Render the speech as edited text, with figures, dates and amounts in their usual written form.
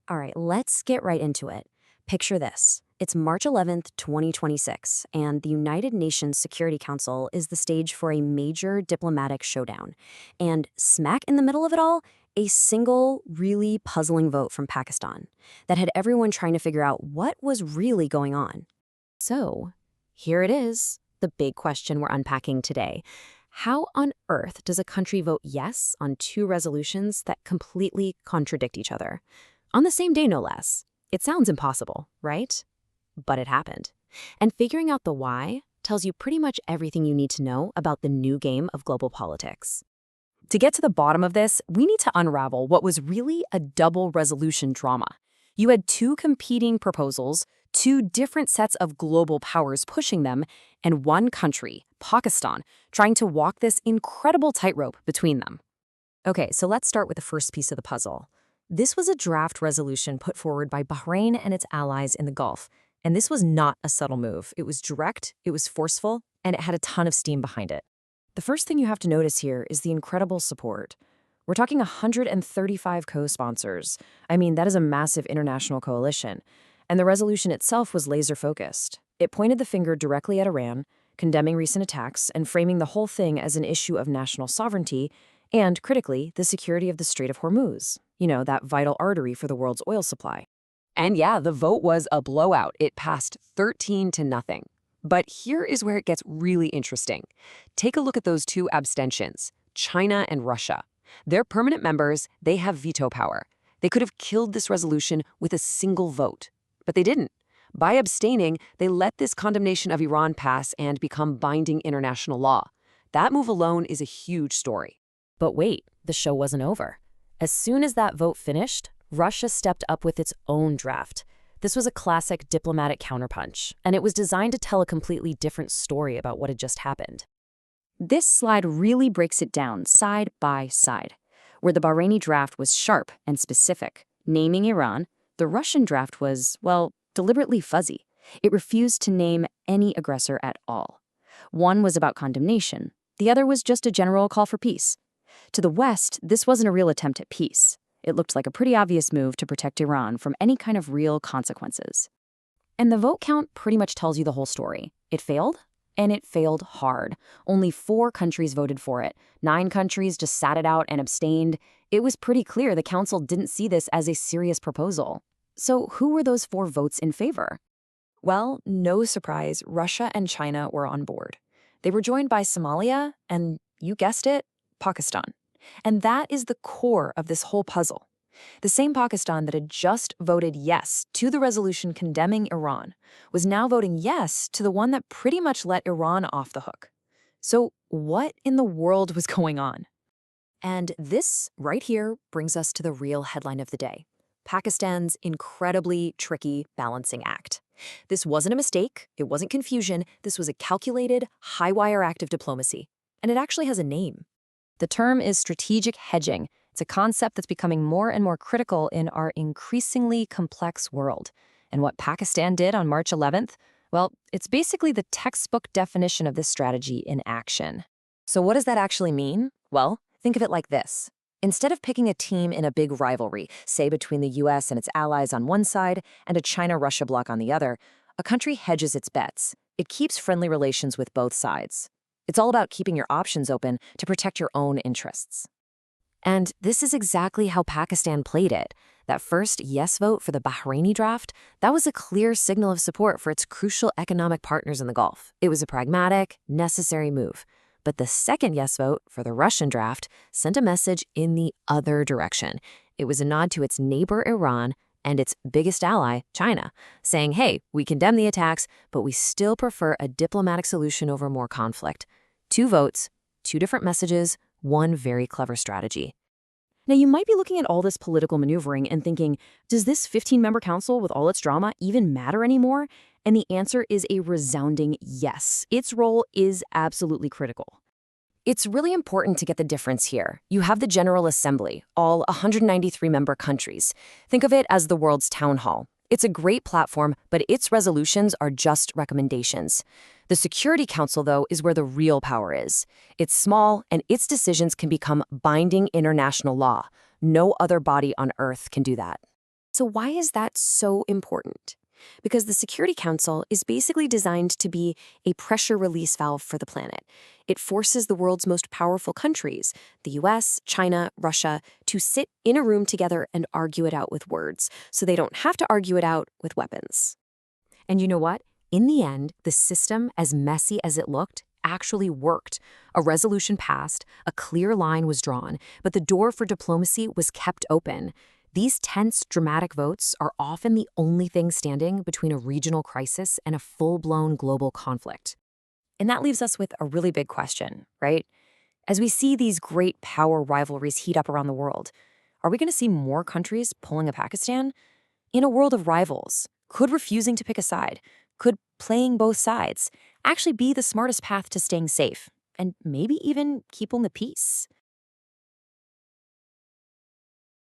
All right, let's get right into it. Picture this. It's March 11th, 2026, and the United Nations Security Council is the stage for a major diplomatic showdown. And smack in the middle of it all, a single, really puzzling vote from Pakistan that had everyone trying to figure out what was really going on. So, here it is, the big question we're unpacking today. How on earth does a country vote yes on two resolutions that completely contradict each other? On the same day, no less. It sounds impossible, right? But it happened. And figuring out the why tells you pretty much everything you need to know about the new game of global politics. To get to the bottom of this, we need to unravel what was really a double resolution drama. You had two competing proposals, two different sets of global powers pushing them, and one country, Pakistan, trying to walk this incredible tightrope between them. Okay, so let's start with the first piece of the puzzle. This was a draft resolution put forward by Bahrain and its allies in the Gulf. And this was not a subtle move. It was direct, it was forceful, and it had a ton of steam behind it. The first thing you have to notice here is the incredible support. We're talking 135 co-sponsors. I mean, that is a massive international coalition. And the resolution itself was laser-focused. It pointed the finger directly at Iran, condemning recent attacks and framing the whole thing as an issue of national sovereignty and, critically, the security of the Strait of Hormuz. You know, that vital artery for the world's oil supply. And yeah, the vote was a blowout. It passed 13-0. But here is where it gets really interesting. Take a look at those two abstentions, China and Russia. They're permanent members, they have veto power. They could have killed this resolution with a single vote. But they didn't. By abstaining, they let this condemnation of Iran pass and become binding international law. That move alone is a huge story. But wait, the show wasn't over. As soon as that vote finished, Russia stepped up with its own draft. This was a classic diplomatic counterpunch, and it was designed to tell a completely different story about what had just happened. This slide really breaks it down side by side. Where the Bahraini draft was sharp and specific, naming Iran, the Russian draft was, well, deliberately fuzzy. It refused to name any aggressor at all. One was about condemnation. The other was just a general call for peace. To the West, this wasn't a real attempt at peace. It looked like a pretty obvious move to protect Iran from any kind of real consequences. And the vote count pretty much tells you the whole story. It failed, and it failed hard. Only 4 countries voted for it. 9 countries just sat it out and abstained. It was pretty clear the council didn't see this as a serious proposal. So who were those 4 votes in favor? Well, no surprise, Russia and China were on board. They were joined by Somalia and, you guessed it, Pakistan. And that is the core of this whole puzzle. The same Pakistan that had just voted yes to the resolution condemning Iran was now voting yes to the one that pretty much let Iran off the hook. So what in the world was going on? And this right here brings us to the real headline of the day: Pakistan's incredibly tricky balancing act. This wasn't a mistake, it wasn't confusion, this was a calculated, high-wire act of diplomacy. And it actually has a name. The term is strategic hedging. It's a concept that's becoming more and more critical in our increasingly complex world. And what Pakistan did on March 11th? Well, it's basically the textbook definition of this strategy in action. So what does that actually mean? Well, think of it like this. Instead of picking a team in a big rivalry, say between the US and its allies on one side and a China-Russia bloc on the other, a country hedges its bets. It keeps friendly relations with both sides. It's all about keeping your options open to protect your own interests. And this is exactly how Pakistan played it. That first yes vote for the Bahraini draft, that was a clear signal of support for its crucial economic partners in the Gulf. It was a pragmatic, necessary move. But the second yes vote for the Russian draft sent a message in the other direction. It was a nod to its neighbor Iran and its biggest ally, China, saying, hey, we condemn the attacks, but we still prefer a diplomatic solution over more conflict. 2 votes, 2 different messages, one very clever strategy. Now, you might be looking at all this political maneuvering and thinking, does this 15-member council with all its drama even matter anymore? And the answer is a resounding yes. Its role is absolutely critical. It's really important to get the difference here. You have the General Assembly, all 193-member countries. Think of it as the world's town hall. It's a great platform, but its resolutions are just recommendations. The Security Council, though, is where the real power is. It's small, and its decisions can become binding international law. No other body on Earth can do that. So why is that so important? Because the Security Council is basically designed to be a pressure release valve for the planet. It forces the world's most powerful countries, the US, China, Russia, to sit in a room together and argue it out with words, so they don't have to argue it out with weapons. And you know what? In the end, the system, as messy as it looked, actually worked. A resolution passed, a clear line was drawn, but the door for diplomacy was kept open. These tense, dramatic votes are often the only thing standing between a regional crisis and a full-blown global conflict. And that leaves us with a really big question, right? As we see these great power rivalries heat up around the world, are we going to see more countries pulling a Pakistan? In a world of rivals, could refusing to pick a side, could playing both sides actually be the smartest path to staying safe and maybe even keeping the peace?